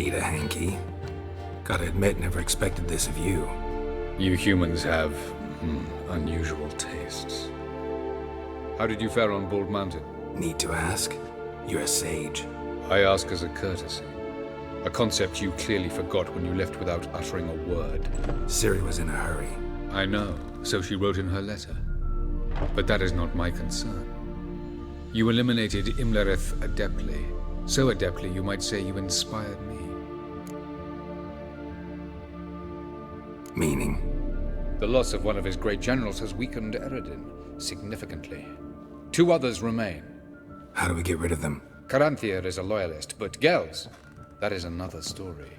Need a hanky? Gotta admit, never expected this of you. You humans have unusual tastes. How did you fare on Bald Mountain? Need to ask? You're a sage. I ask as a courtesy. A concept you clearly forgot when you left without uttering a word. Ciri was in a hurry. I know, so she wrote in her letter. But that is not my concern. You eliminated Imlerith adeptly. So adeptly, you might say you inspired me. Meaning? The loss of one of his great generals has weakened Eredin significantly. 2 others remain. How do we get rid of them? Caranthir is a loyalist, but Gels, that is another story.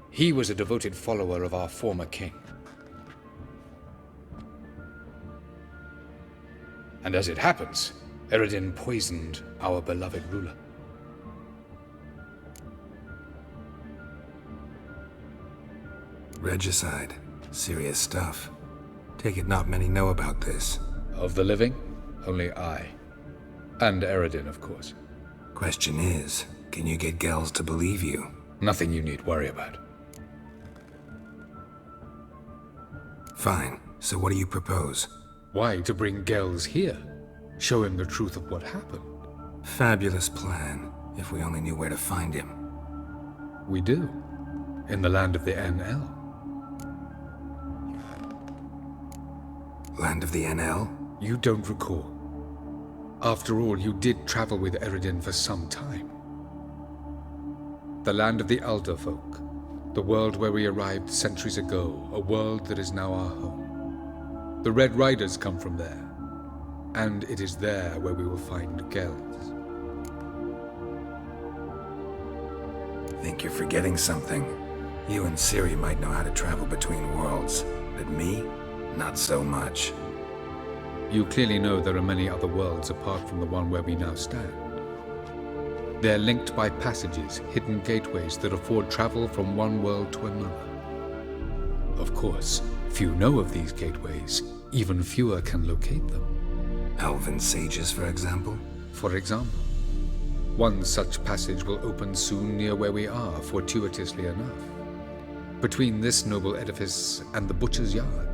He was a devoted follower of our former king. And as it happens, Eredin poisoned our beloved ruler. Regicide. Serious stuff. Take it not many know about this. Of the living, only I. And Eredin, of course. Question is, can you get Gels to believe you? Nothing you need worry about. Fine. So what do you propose? Why, to bring Gels here? Show him the truth of what happened. Fabulous plan, if we only knew where to find him. We do. In the land of the NL. Land of the NL? You don't recall. After all, you did travel with Eredin for some time. The land of the Elder Folk. The world where we arrived centuries ago. A world that is now our home. The Red Riders come from there. And it is there where we will find Gels. Think you're forgetting something. You and Ciri might know how to travel between worlds, but me? Not so much. You clearly know there are many other worlds apart from the one where we now stand. They're linked by passages, hidden gateways that afford travel from one world to another. Of course, few know of these gateways. Even fewer can locate them. Elven sages, for example? For example. One such passage will open soon near where we are, fortuitously enough. Between this noble edifice and the butcher's yard.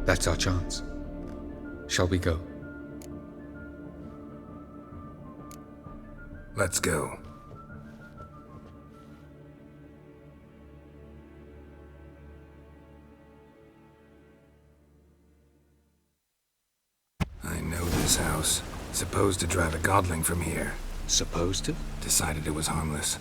That's our chance. Shall we go? Let's go. I know this house. Supposed to drive a godling from here. Supposed to? Decided it was harmless.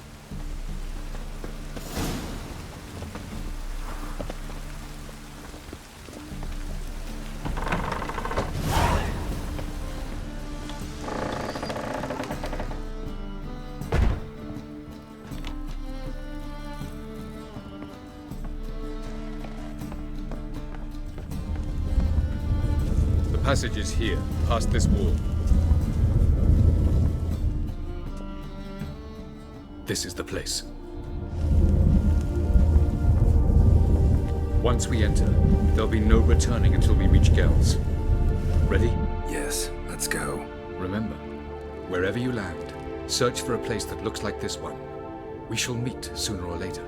The passage is here, past this wall. This is the place. Once we enter, there'll be no returning until we reach Gels. Ready? Yes, let's go. Remember, wherever you land, search for a place that looks like this one. We shall meet sooner or later.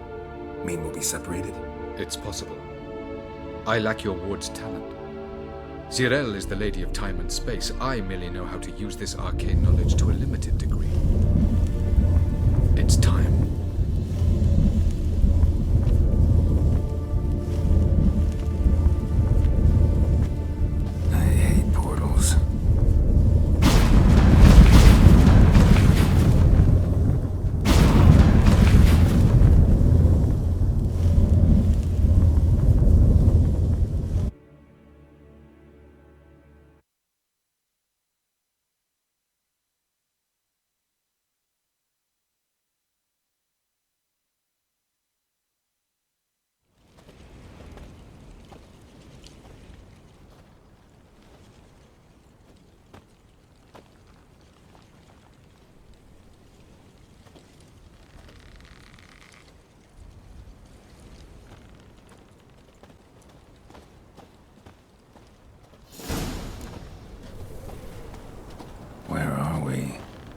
Mean we'll be separated? It's possible. I lack your ward's talent. Zirel is the lady of time and space. I merely know how to use this arcane knowledge to a limited degree. It's time. I hate portals.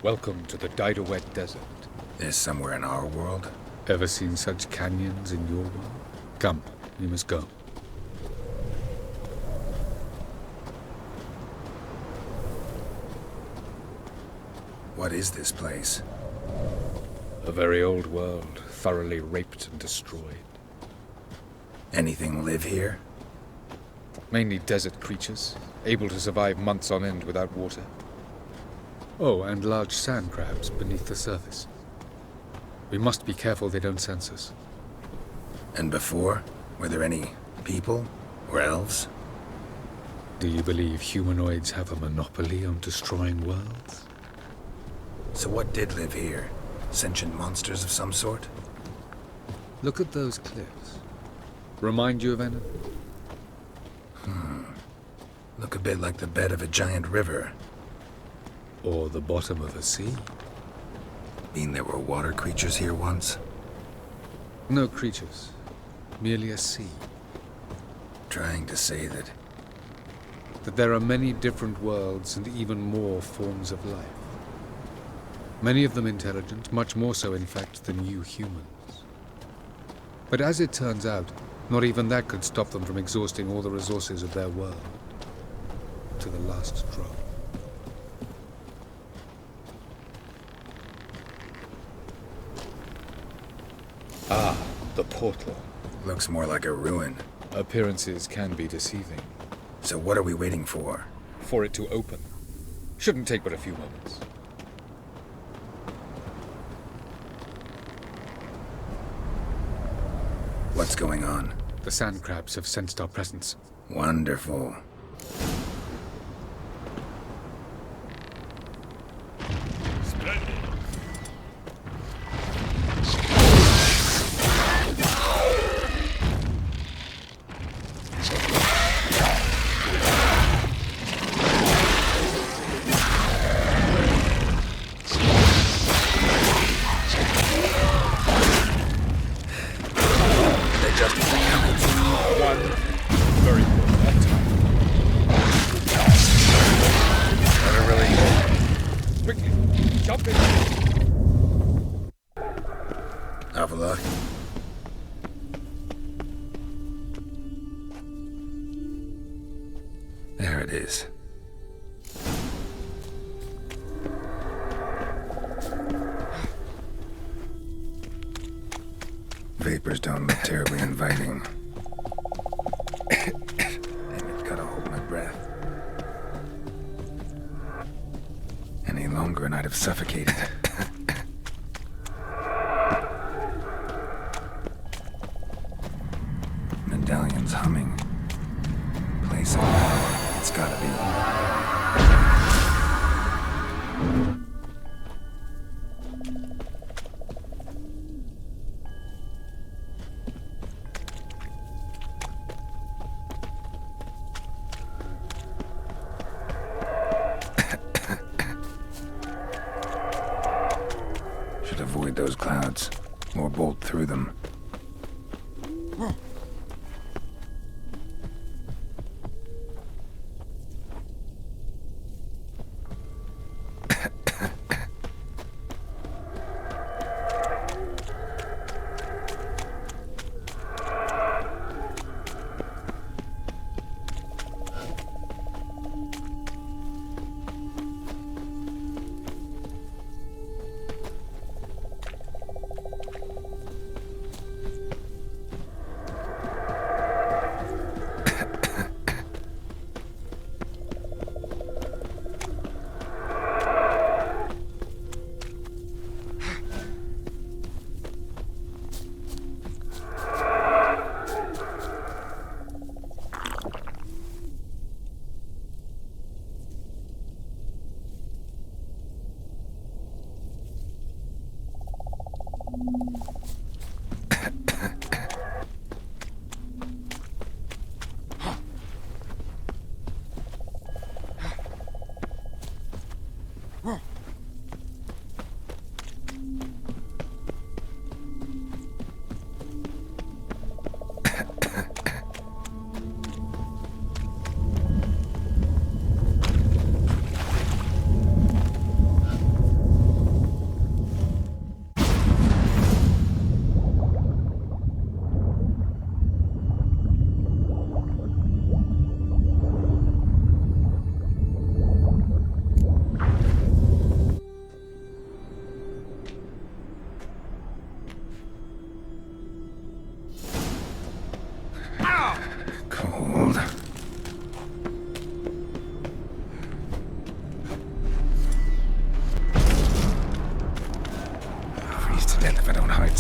Welcome to the Didowet Desert. This somewhere in our world? Ever seen such canyons in your world? Come, we must go. What is this place? A very old world, thoroughly raped and destroyed. Anything live here? Mainly desert creatures, able to survive months on end without water. Oh, and large sand crabs beneath the surface. We must be careful they don't sense us. And before? Were there any people? Or elves? Do you believe humanoids have a monopoly on destroying worlds? So what did live here? Sentient monsters of some sort? Look at those cliffs. Remind you of anything? Look a bit like the bed of a giant river. Or the bottom of a sea? Mean there were water creatures here once? No creatures. Merely a sea. Trying to say that... That there are many different worlds and even more forms of life. Many of them intelligent, much more so in fact than you humans. But as it turns out, not even that could stop them from exhausting all the resources of their world. To the last drop. Ah, the portal. Looks more like a ruin. Appearances can be deceiving. So what are we waiting for? For it to open. Shouldn't take but a few moments. What's going on? The sand crabs have sensed our presence. Wonderful. Very good that time. Better really... Quickly, jump in. Avila? There it is. Vapors don't look terribly inviting. Damn it, gotta hold my breath. Any longer and I'd have suffocated. Medallion's humming. Place of power. It's gotta be. Should avoid those clouds, or bolt through them.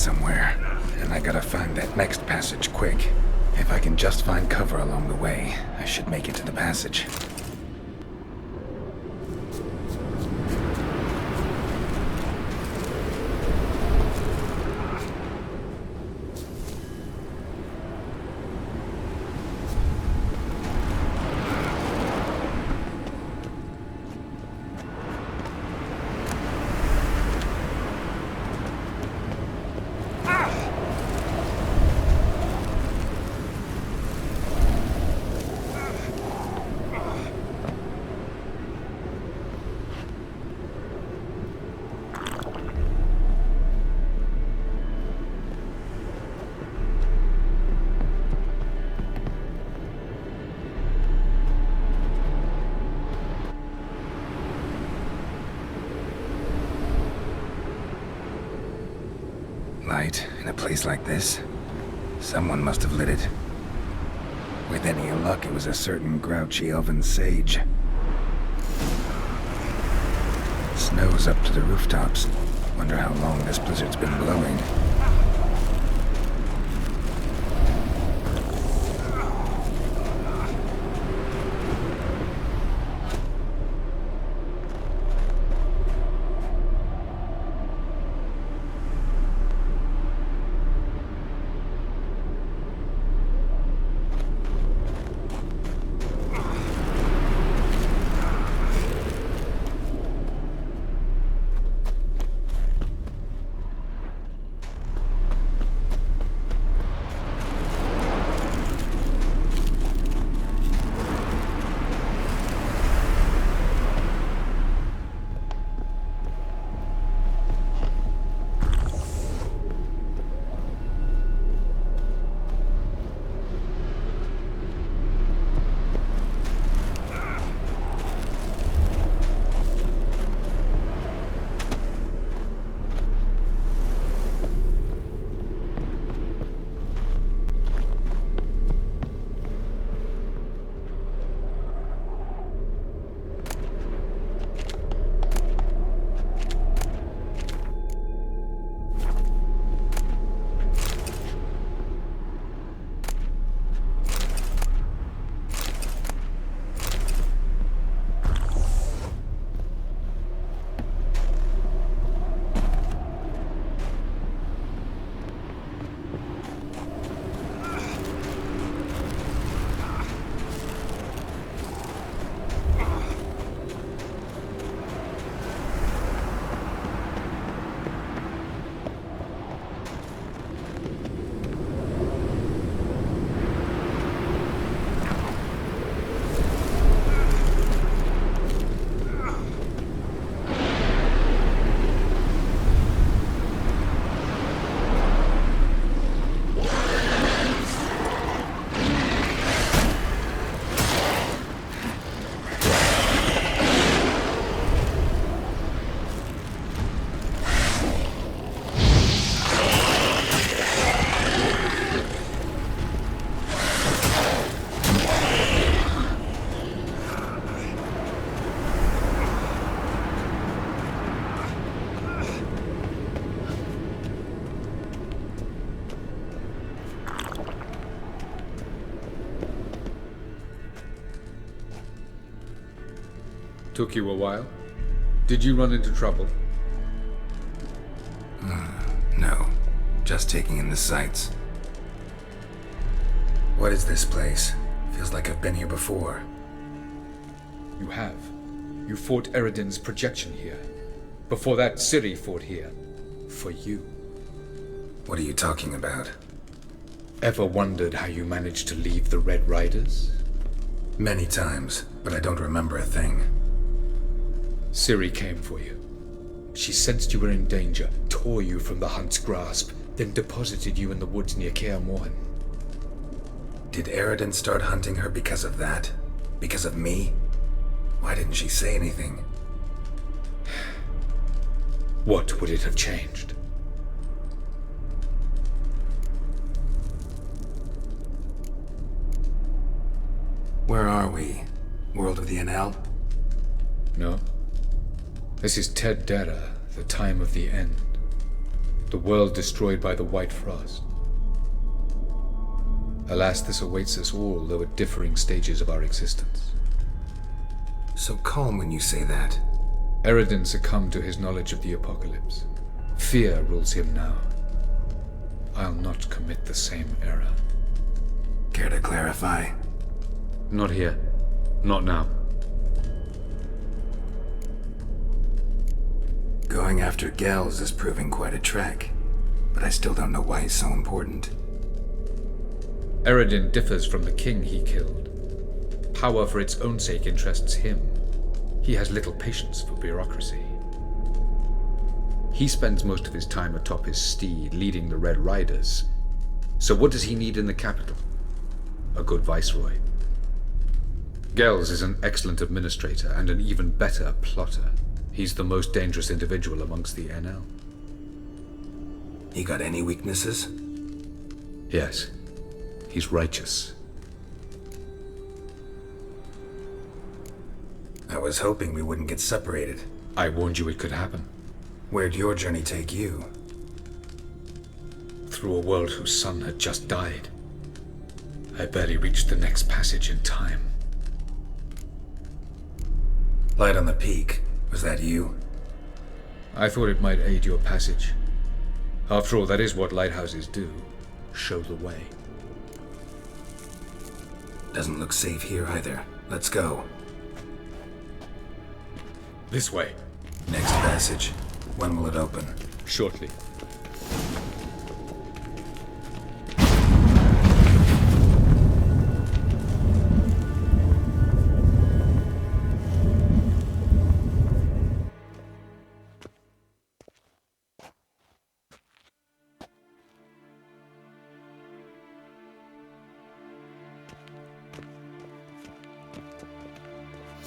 somewhere, and I gotta find that next passage quick. If I can just find cover along the way, I should make it to the passage. Light in a place like this? Someone must have lit it. With any luck, it was a certain grouchy elven sage. Snow's up to the rooftops. Wonder how long this blizzard's been blowing. Took you a while? Did you run into trouble? No. Just taking in the sights. What is this place? Feels like I've been here before. You have. You fought Eridan's projection here. Before that, Ciri fought here. For you. What are you talking about? Ever wondered how you managed to leave the Red Riders? Many times, but I don't remember a thing. Ciri came for you. She sensed you were in danger, tore you from the Hunt's grasp, then deposited you in the woods near Kaer Morhen. Did Eridan start hunting her because of that? Because of me? Why didn't she say anything? What would it have changed? Where are we? World of the NL? No. This is Ted Dara, the time of the end. The world destroyed by the White Frost. Alas, this awaits us all, though at differing stages of our existence. So calm when you say that. Eredin succumbed to his knowledge of the apocalypse. Fear rules him now. I'll not commit the same error. Care to clarify? Not here. Not now. Going after Gels is proving quite a trek, but I still don't know why he's so important. Eredin differs from the king he killed. Power for its own sake interests him. He has little patience for bureaucracy. He spends most of his time atop his steed, leading the Red Riders. So what does he need in the capital? A good viceroy. Gels is an excellent administrator and an even better plotter. He's the most dangerous individual amongst the NL. He got any weaknesses? Yes. He's righteous. I was hoping we wouldn't get separated. I warned you it could happen. Where'd your journey take you? Through a world whose sun had just died. I barely reached the next passage in time. Light on the peak. Was that you? I thought it might aid your passage. After all, that is what lighthouses do. Show the way. Doesn't look safe here either. Let's go. This way. Next passage. When will it open? Shortly.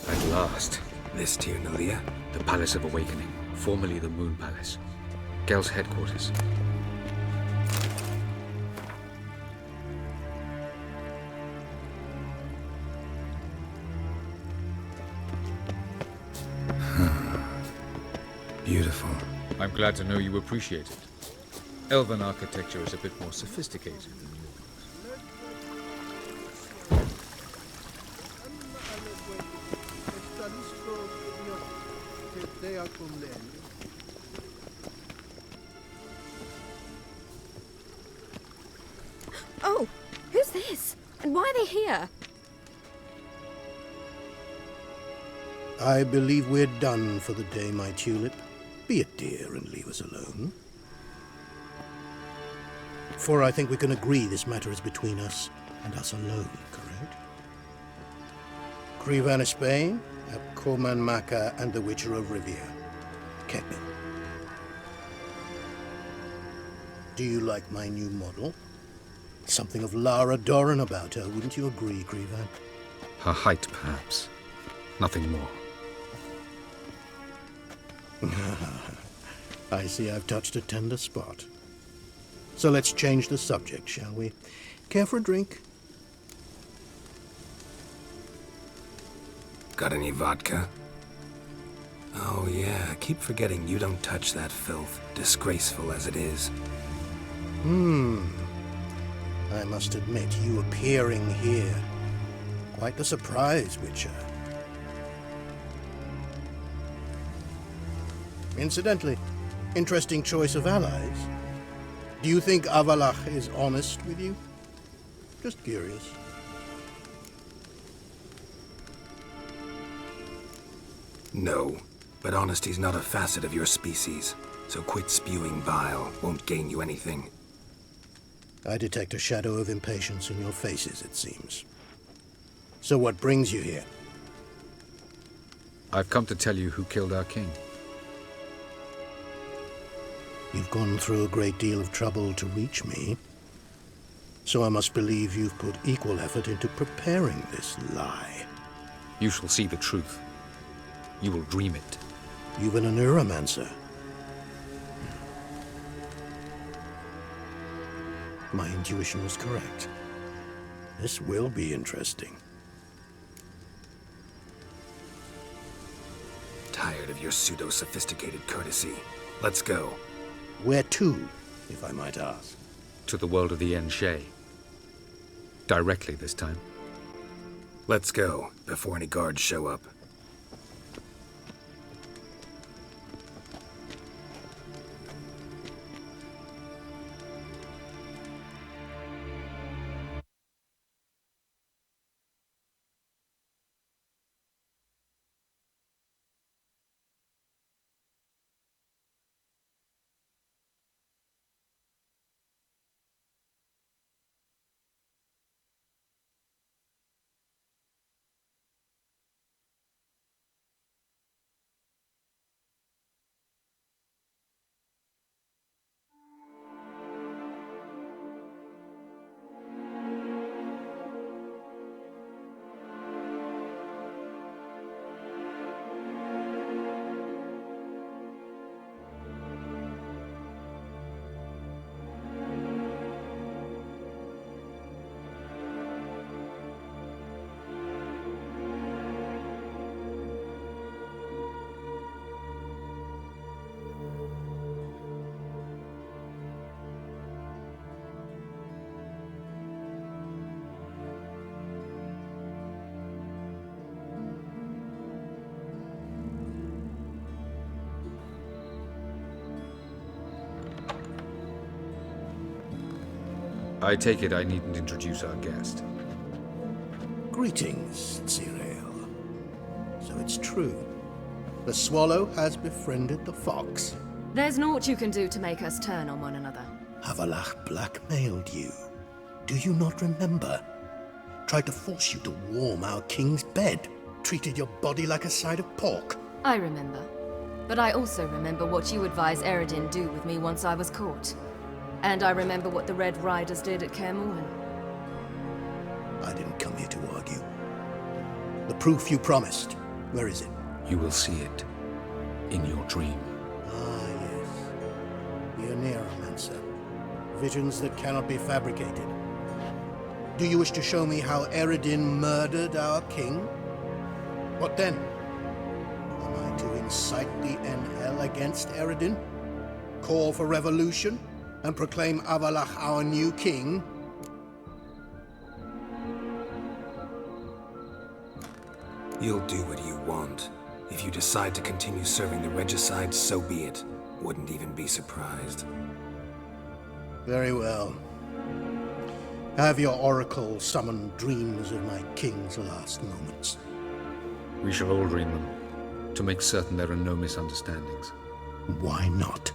At last. This Tirnalia? The Palace of Awakening, formerly the Moon Palace. Gel's headquarters. Beautiful. I'm glad to know you appreciate it. Elven architecture is a bit more sophisticated than yours. Oh, who's this? And why are they here? I believe we're done for the day, my tulip. Be a dear and leave us alone. For I think we can agree this matter is between us and us alone, correct? Crevan of Spain, Coman Maca, and the Witcher of Rivia. Kepin. Do you like my new model? Something of Lara Doran about her, wouldn't you agree, Crevan? Her height, perhaps. Nothing more. I see I've touched a tender spot. So let's change the subject, shall we? Care for a drink? Got any vodka? Oh yeah, I keep forgetting you don't touch that filth, disgraceful as it is. I must admit, you appearing here. Quite the surprise, Witcher. Incidentally, interesting choice of allies. Do you think Avalach is honest with you? Just curious. No, but honesty's not a facet of your species, so quit spewing bile, won't gain you anything. I detect a shadow of impatience in your faces, it seems. So what brings you here? I've come to tell you who killed our king. You've gone through a great deal of trouble to reach me. So I must believe you've put equal effort into preparing this lie. You shall see the truth. You will dream it. You've been a neuromancer. My intuition was correct. This will be interesting. Tired of your pseudo-sophisticated courtesy. Let's go. Where to, if I might ask? To the world of the Enshe. Directly this time. Let's go, before any guards show up. I take it I needn't introduce our guest. Greetings, Cyril. So it's true. The swallow has befriended the fox. There's naught you can do to make us turn on one another. Havalach blackmailed you. Do you not remember? Tried to force you to warm our king's bed. Treated your body like a side of pork. I remember. But I also remember what you advised Eredin do with me once I was caught. And I remember what the Red Riders did at Kaer Morhen. I didn't come here to argue. The proof you promised, where is it? You will see it in your dream. Ah, yes. The Aneromancer. Visions that cannot be fabricated. Do you wish to show me how Eredin murdered our king? What then? Am I to incite the NL against Eredin? Call for revolution? And proclaim Havalach our new king? You'll do what you want. If you decide to continue serving the regicide, so be it. Wouldn't even be surprised. Very well. Have your oracle summon dreams of my king's last moments. We shall all dream them, to make certain there are no misunderstandings. Why not?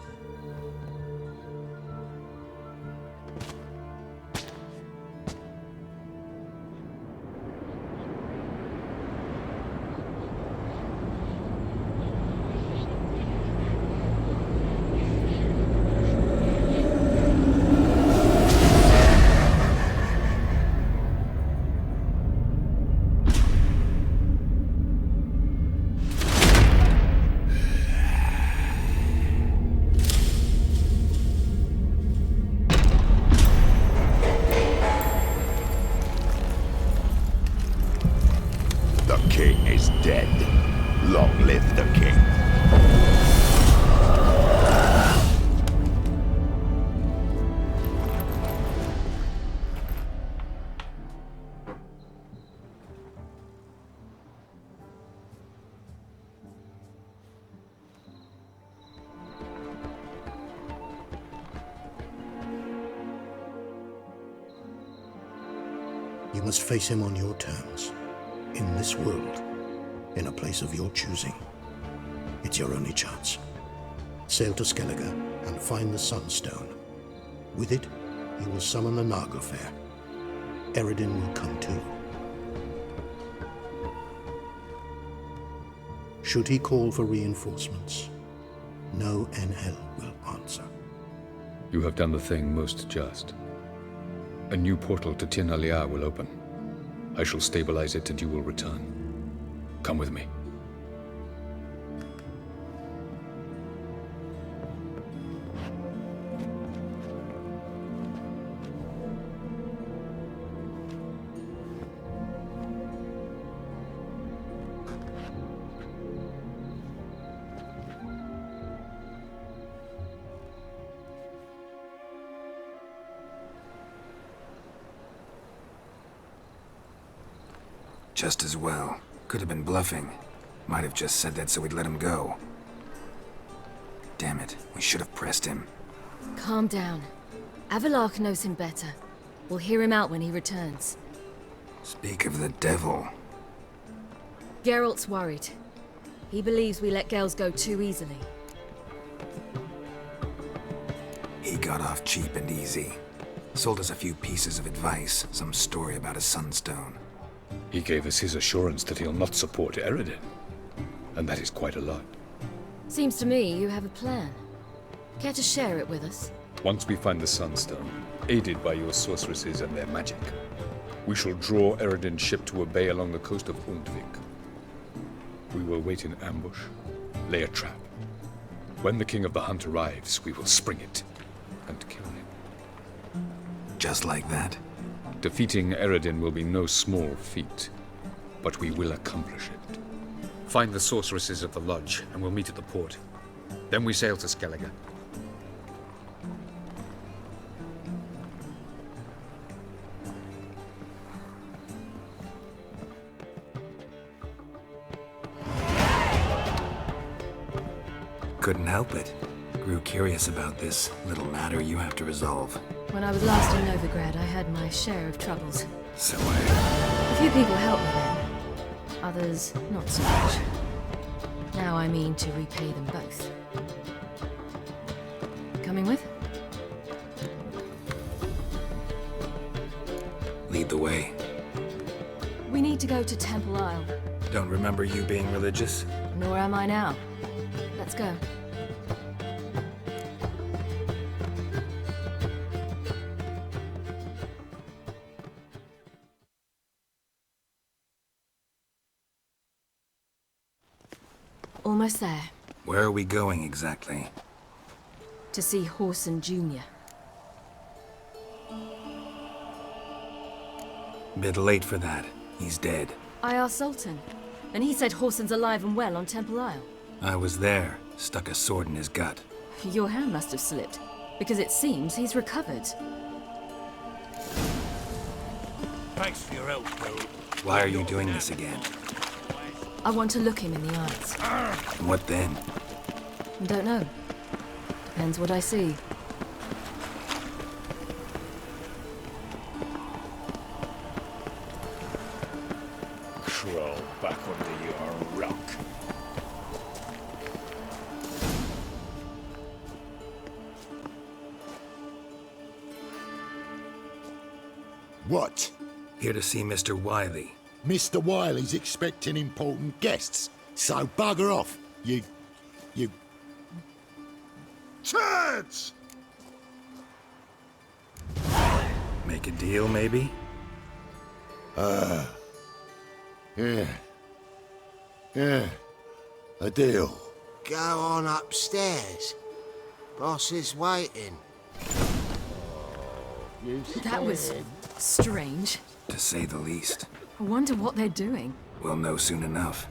You must face him on your terms. In this world. In a place of your choosing. It's your only chance. Sail to Skellige and find the Sunstone. With it, you will summon the Nagelfair. Eredin will come too. Should he call for reinforcements, no NL will answer. You have done the thing most just. A new portal to Tin Alia will open. I shall stabilize it and you will return. Come with me. Just as well. Could have been bluffing. Might have just said that so we'd let him go. Damn it, we should have pressed him. Calm down. Avalok knows him better. We'll hear him out when he returns. Speak of the devil. Geralt's worried. He believes we let girls go too easily. He got off cheap and easy. Sold us a few pieces of advice, some story about a sunstone. He gave us his assurance that he'll not support Eredin. And that is quite a lot. Seems to me you have a plan. Care to share it with us? Once we find the Sunstone, aided by your sorceresses and their magic, we shall draw Eredin's ship to a bay along the coast of Undvik. We will wait in ambush, lay a trap. When the King of the Hunt arrives, we will spring it and kill him. Just like that? Defeating Eredin will be no small feat, but we will accomplish it. Find the sorceresses of the lodge, and we'll meet at the port. Then we sail to Skellige. Couldn't help it. Grew curious about this little matter you have to resolve. When I was last in Novigrad, I had my share of troubles. So A few people helped me then. Others, not so much. Now I mean to repay them both. Coming with? lead the way. We need to go to Temple Isle. Don't remember you being religious? Nor am I now. Let's go. Almost there. Where are we going exactly? To see Horson Jr. Bit late for that. He's dead. I asked Sultan, and he said Horson's alive and well on Temple Isle. I was there. Stuck a sword in his gut. Your hand must have slipped, because it seems he's recovered. Thanks for your help, Bill. Why are you doing this again? I want to look him in the eyes. What then? Don't know. Depends what I see. Crawl back under your rock. What? Here to see Mr. Wiley. Mr. Wiley's expecting important guests, so bugger off, you... Turds! Make a deal, maybe? Yeah, a deal. Go on upstairs. Boss is waiting. That was strange. To say the least. I wonder what they're doing. We'll know soon enough.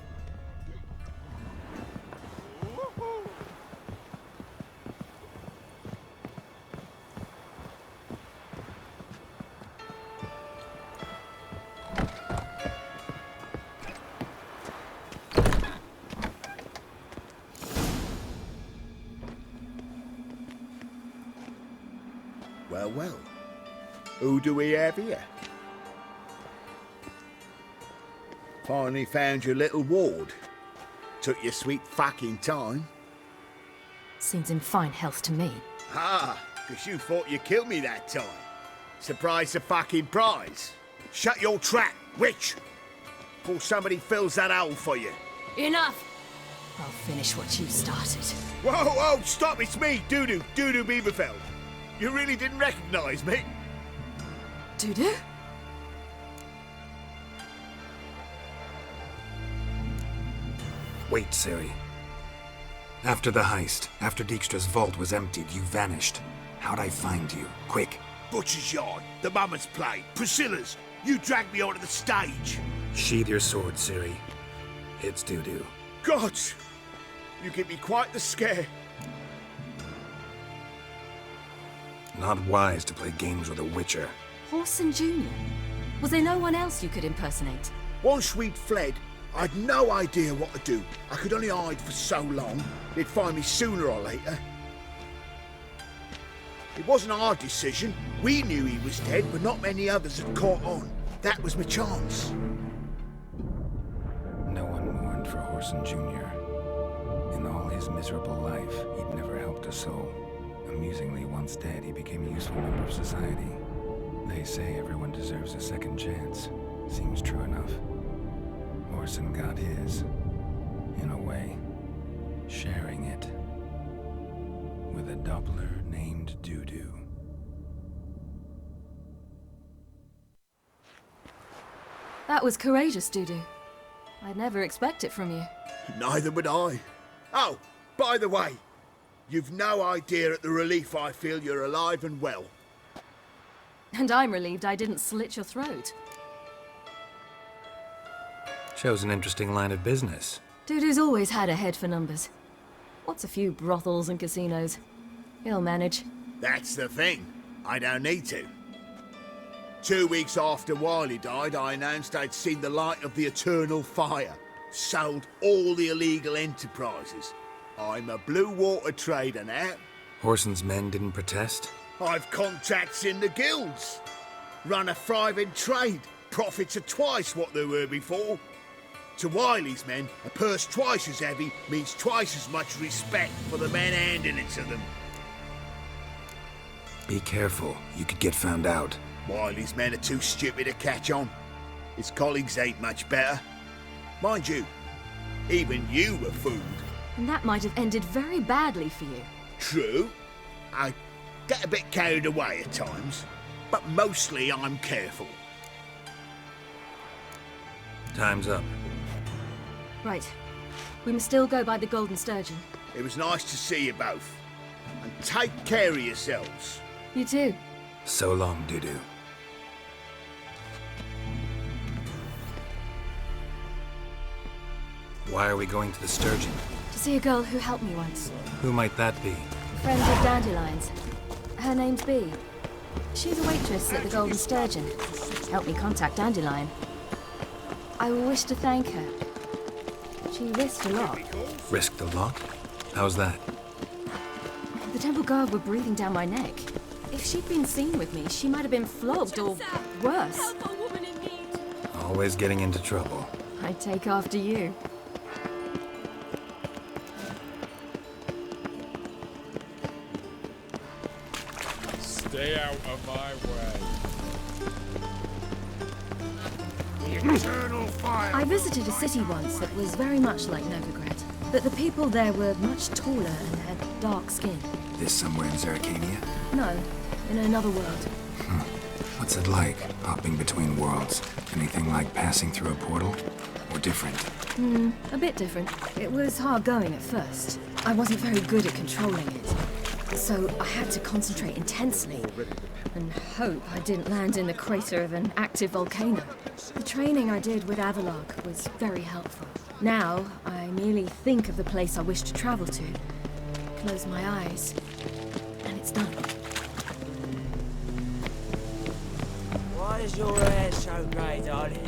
Well. Who do we have here? Finally found your little ward. Took your sweet fucking time. Seems in fine health to me. Ah, because you thought you killed me that time. Surprise the fucking prize. Shut your trap, witch! Before somebody fills that hole for you. Enough! I'll finish what you started. Whoa, stop, it's me, Dudu Bieberfeld. You really didn't recognize me? Dudu? Wait, Ciri. After the heist, after Dijkstra's vault was emptied, you vanished. How'd I find you? Quick. Butcher's Yard, the Mama's Play, Priscilla's. You dragged me onto the stage. Sheathe your sword, Ciri. It's Dudu. God, you give me quite the scare. Not wise to play games with a witcher. Horson Jr.? Was there no one else you could impersonate? Once we'd fled, I'd no idea what to do. I could only hide for so long. They'd find me sooner or later. It wasn't our decision. We knew he was dead, but not many others had caught on. That was my chance. No one mourned for Horson Jr. In all his miserable life, he'd never helped a soul. Amusingly, once dead, he became a useful member of society. They say everyone deserves a second chance. Seems true enough. Horson got his, in a way, sharing it with a Doppler named Dudu. That was courageous, Dudu. I'd never expect it from you. Neither would I. Oh, by the way, you've no idea at the relief I feel you're alive and well. And I'm relieved I didn't slit your throat. Shows an interesting line of business. Dudu's always had a head for numbers. What's a few brothels and casinos? He'll manage. That's the thing. I don't need to. 2 weeks after Wiley died, I announced I'd seen the light of the eternal fire. Sold all the illegal enterprises. I'm a blue water trader now. Horson's men didn't protest? I've contacts in the guilds. Run a thriving trade. Profits are twice what they were before. To Wiley's men, a purse twice as heavy means twice as much respect for the men handing it to them. Be careful, you could get found out. Wiley's men are too stupid to catch on. His colleagues ain't much better. Mind you, even you were fooled. And that might have ended very badly for you. True. I get a bit carried away at times, but mostly I'm careful. Time's up. Right. We must still go by the Golden Sturgeon. It was nice to see you both. And take care of yourselves. You too. So long, Dudu. Why are we going to the Sturgeon? To see a girl who helped me once. Who might that be? Friend of Dandelion's. Her name's Bee. She's a waitress at the Golden Sturgeon. Helped me contact Dandelion. I wish to thank her. She risked a lot. Risked a lot? How's that? The temple guard were breathing down my neck. If she'd been seen with me, she might have been flogged or worse. Always getting into trouble. I'd take after you. Stay out of my way. Eternal fire! I visited a city once that was very much like Novigrad, but the people there were much taller and had dark skin. This somewhere in Zeracania? No, in another world. What's it like, hopping between worlds? Anything like passing through a portal? Or different? A bit different. It was hard going at first. I wasn't very good at controlling it. So I had to concentrate intensely and hope I didn't land in the crater of an active volcano. The training I did with Avalok was very helpful. Now, I merely think of the place I wish to travel to, close my eyes, and it's done. Why is your hair so grey, darling?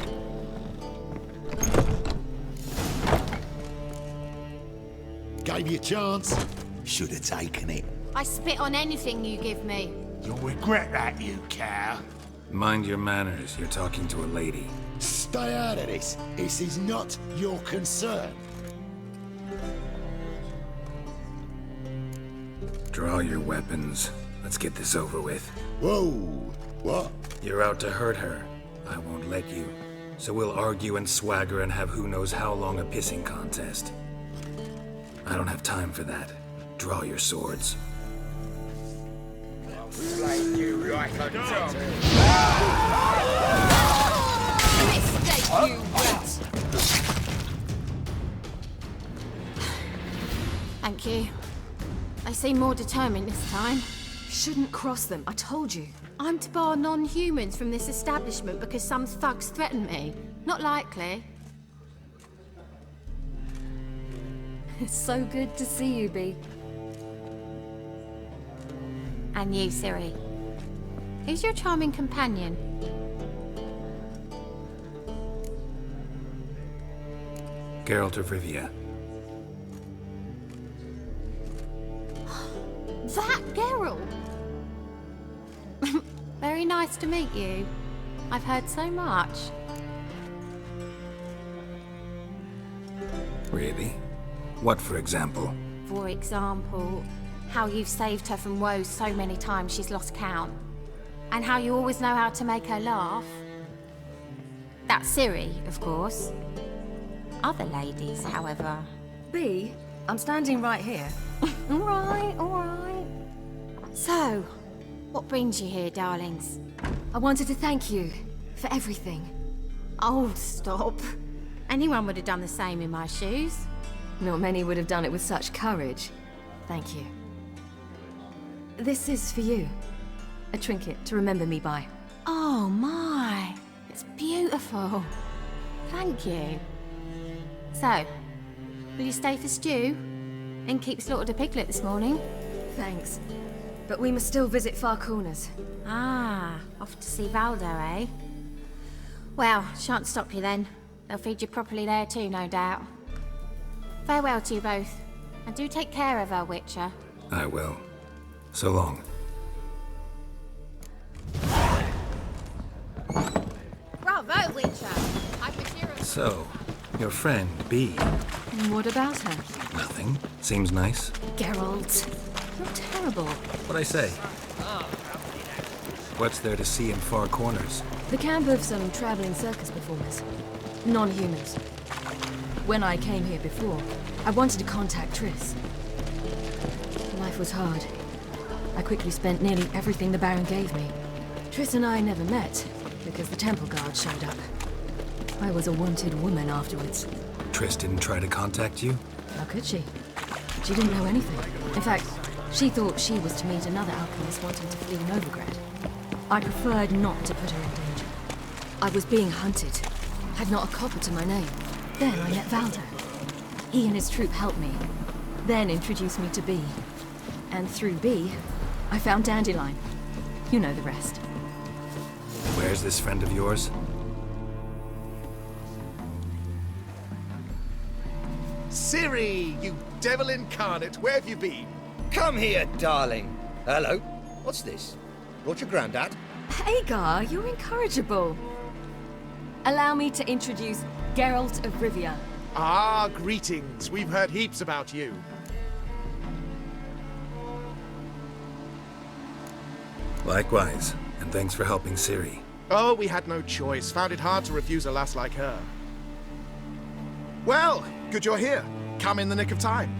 Gave you a chance. Should have taken it. I spit on anything you give me. You'll regret that, you cow. Mind your manners, you're talking to a lady. Stay out of this. This is not your concern. Draw your weapons. Let's get this over with. Whoa. What? You're out to hurt her. I won't let you. So we'll argue and swagger and have who knows how long a pissing contest. I don't have time for that. Draw your swords. Like you like a dog. Mistake, you wet! Thank you. They seem more determined this time. Shouldn't cross them, I told you. I'm to bar non-humans from this establishment because some thugs threaten me. Not likely. It's so good to see you, Bee. And you, Ciri. Who's your charming companion? Geralt of Rivia. That Geralt! Very nice to meet you. I've heard so much. Really? What, for example? For example, how you've saved her from woes so many times she's lost count. And how you always know how to make her laugh. That's Ciri, of course. Other ladies, however... B, I'm standing right here. All right. So, what brings you here, darlings? I wanted to thank you for everything. Oh, stop. Anyone would have done the same in my shoes. Not many would have done it with such courage. Thank you. This is for you. A trinket to remember me by. Oh my, it's beautiful. Thank you. So, will you stay for stew? Innkeep slaughtered a piglet this morning. Thanks. But we must still visit Far Corners. Ah, off to see Valdo, eh? Well, shan't stop you then. They'll feed you properly there too, no doubt. Farewell to you both. And do take care of her, Witcher. I will. So long. Bravo, Witcher! I've material. So, your friend, B. And what about her? Nothing. Seems nice. Geralt. You're terrible. What'd I say? What's there to see in Far Corners? The camp of some traveling circus performers. Non-humans. When I came here before, I wanted to contact Triss. Life was hard. I quickly spent nearly everything the Baron gave me. Triss and I never met, because the temple guard showed up. I was a wanted woman afterwards. Triss didn't try to contact you? How could she? She didn't know anything. In fact, she thought she was to meet another alchemist wanting to flee Novigrad. I preferred not to put her in danger. I was being hunted. Had not a copper to my name. Then I met Valdo. He and his troop helped me. Then introduced me to B. And through B, I found Dandelion. You know the rest. Where's this friend of yours? Ciri, you devil incarnate, where have you been? Come here, darling. Hello. What's this? Brought your granddad? Hagar, you're incorrigible. Allow me to introduce Geralt of Rivia. Ah, greetings. We've heard heaps about you. Likewise, and thanks for helping Ciri. Oh, we had no choice. Found it hard to refuse a lass like her. Well, good you're here. Come in the nick of time.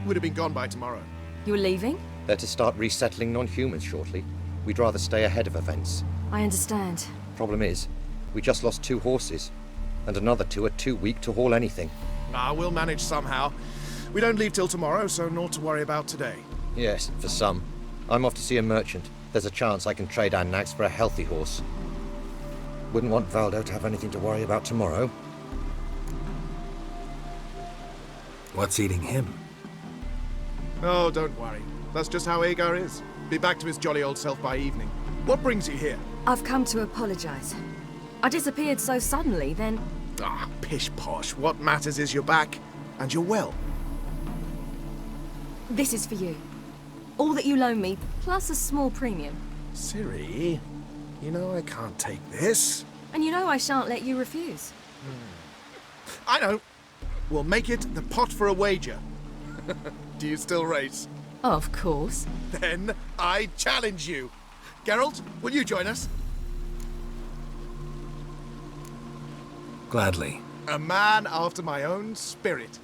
Would have been gone by tomorrow. You're leaving? They're to start resettling non-humans shortly. We'd rather stay ahead of events. I understand. Problem is, we just lost 2 horses, and another 2 are too weak to haul anything. Ah, we'll manage somehow. We don't leave till tomorrow, so naught to worry about today. Yes, for some. I'm off to see a merchant. There's a chance I can trade our nags for a healthy horse. Wouldn't want Valdo to have anything to worry about tomorrow. What's eating him? Oh, don't worry. That's just how Agar is. Be back to his jolly old self by evening. What brings you here? I've come to apologize. I disappeared so suddenly, then... Ah, pish-posh. What matters is you're back, and you're well. This is for you. All that you loan me, plus a small premium. Ciri, you know I can't take this. And you know I shan't let you refuse. I know. We'll make it the pot for a wager. Do you still race? Of course. Then I challenge you. Geralt, will you join us? Gladly. A man after my own spirit.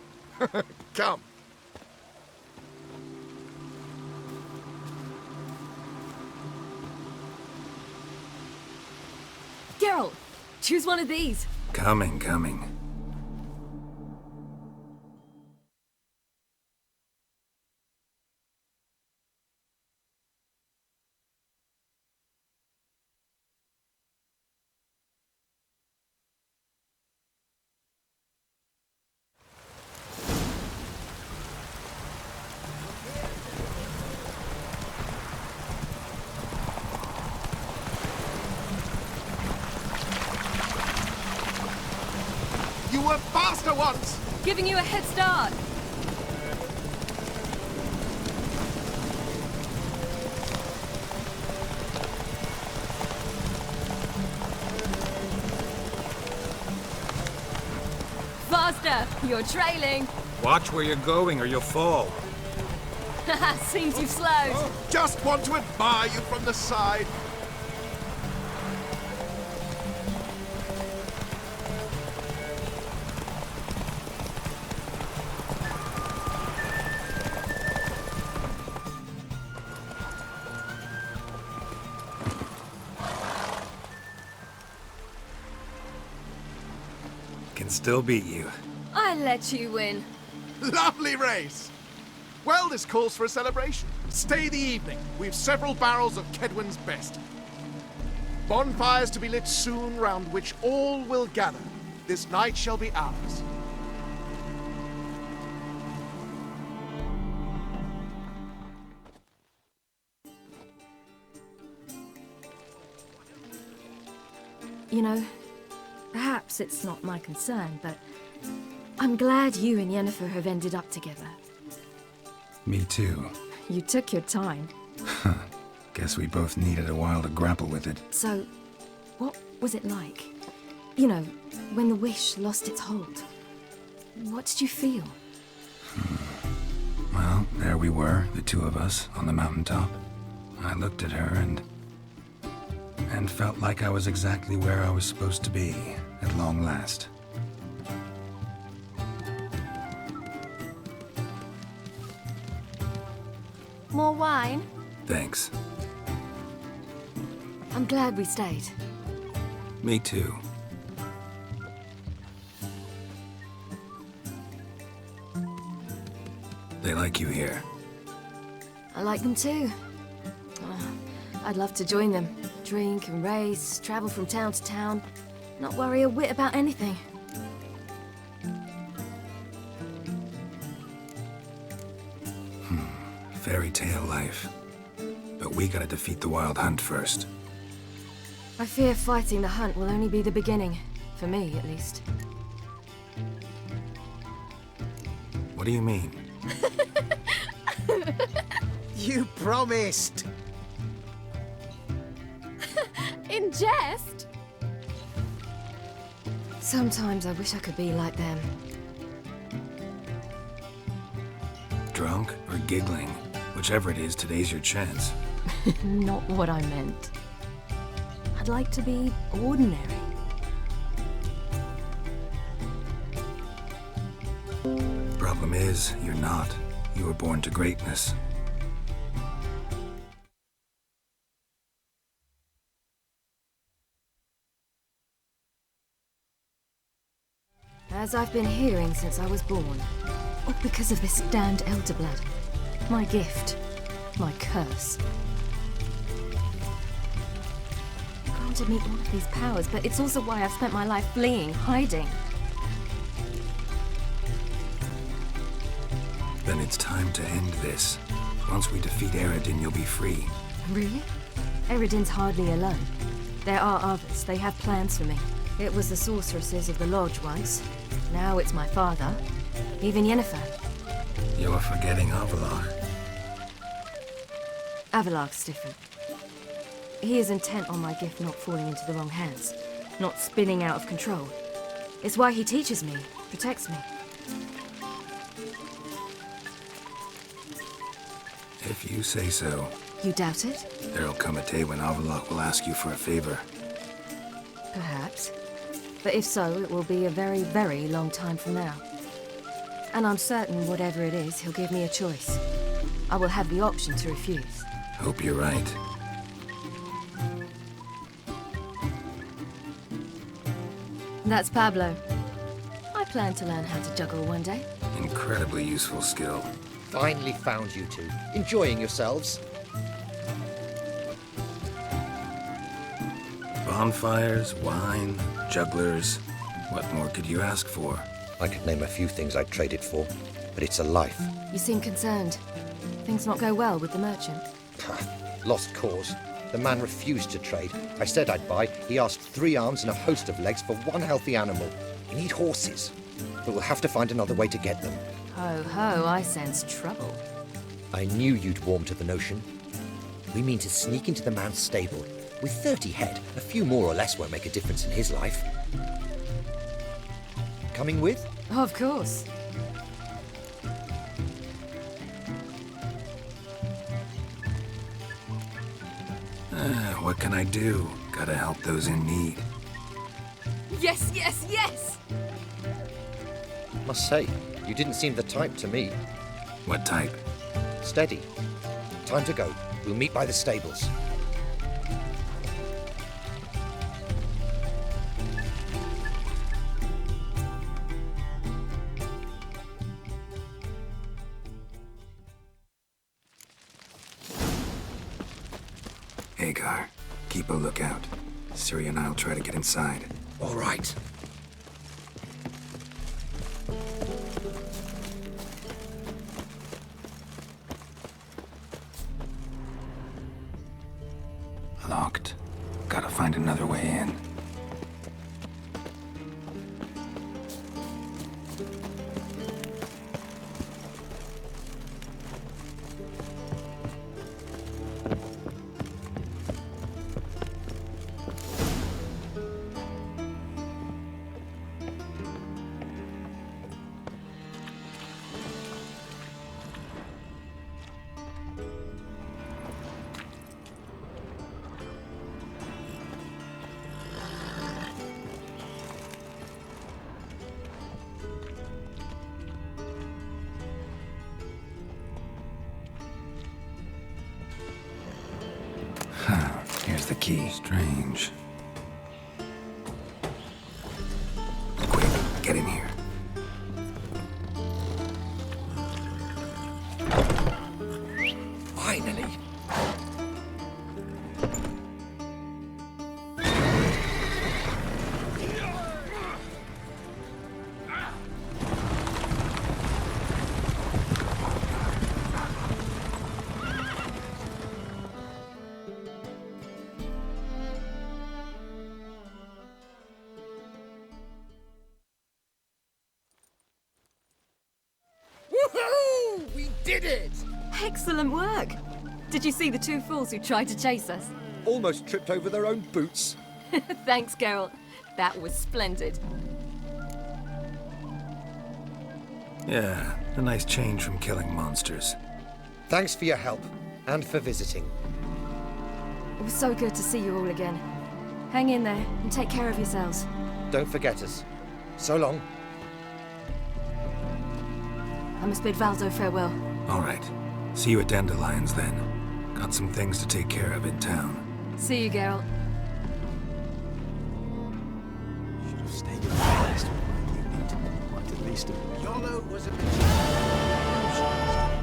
Come. Geralt, choose one of these. Coming. You were faster once! Giving you a head start. Faster! You're trailing. Watch where you're going or you'll fall. Seems you've slowed. Just want to admire you from the side. Can still beat you. I let you win. Lovely race! Well, this calls for a celebration. Stay the evening. We've several barrels of Kedwen's best. Bonfires to be lit soon, round which all will gather. This night shall be ours. You know, perhaps it's not my concern, but I'm glad you and Yennefer have ended up together. Me too. You took your time. Guess we both needed a while to grapple with it. So, what was it like? You know, when the wish lost its hold. What did you feel? Well, there we were, the two of us, on the mountaintop. I looked at her and felt like I was exactly where I was supposed to be, at long last. More wine? Thanks. I'm glad we stayed. Me too. They like you here. I like them too. I'd love to join them. Drink and race, travel from town to town. Not worry a whit about anything. Fairy tale life. But we gotta defeat the Wild Hunt first. I fear fighting the hunt will only be the beginning. For me, at least. What do you mean? You promised! In jest? Sometimes I wish I could be like them. Drunk or giggling? Whichever it is, today's your chance. Not what I meant. I'd like to be ordinary. Problem is, you're not. You were born to greatness. As I've been hearing since I was born. All because of this damned Elder Blood. My gift. My curse. Granted me all of these powers, but it's also why I've spent my life fleeing, hiding. Then it's time to end this. Once we defeat Eredin, you'll be free. Really? Eredin's hardly alone. There are others. They have plans for me. It was the sorceresses of the Lodge once. Now it's my father. Even Yennefer. You're forgetting Avallac'h. Avallac'h's different. He is intent on my gift not falling into the wrong hands. Not spinning out of control. It's why he teaches me, protects me. If you say so. You doubt it? There'll come a day when Avallac'h will ask you for a favor. Perhaps. But if so, it will be a very, very long time from now. And I'm certain whatever it is, he'll give me a choice. I will have the option to refuse. Hope you're right. That's Pablo. I plan to learn how to juggle one day. Incredibly useful skill. Finally found you two. Enjoying yourselves? Bonfires, wine, jugglers. What more could you ask for? I could name a few things I'd trade it for, but it's a life. You seem concerned. Things not go well with the merchant? Lost cause. The man refused to trade. I said I'd buy. He asked 3 arms and a host of legs for one healthy animal. We need horses. but we'll have to find another way to get them. Ho ho, I sense trouble. I knew you'd warm to the notion. We mean to sneak into the man's stable. With 30 head, a few more or less won't make a difference in his life. Coming with? Of course. What can I do? Gotta help those in need. Yes, yes, yes! Must say, you didn't seem the type to me. What type? Steady. Time to go. We'll meet by the stables. Hagar, keep a lookout. Ciri and I'll try to get inside. All right. Locked. Gotta find another way in. Here's the key. Strange. Quick, get in here. Finally. Woohoo! We did it! Excellent work! Did you see the two fools who tried to chase us? Almost tripped over their own boots. Thanks, Geralt. That was splendid. Yeah, a nice change from killing monsters. Thanks for your help, and for visiting. It was so good to see you all again. Hang in there, and take care of yourselves. Don't forget us. So long. I must bid Valdo farewell. All right. See you at Dandelions, then. Got some things to take care of in town. See you, Geralt. Should have stayed in the unit. Might at least have... Yolo was a magician.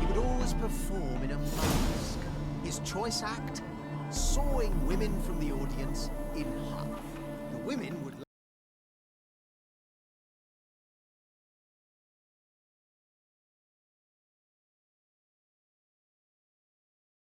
He would always perform in a mask. His choice act? Sawing women from the audience in half.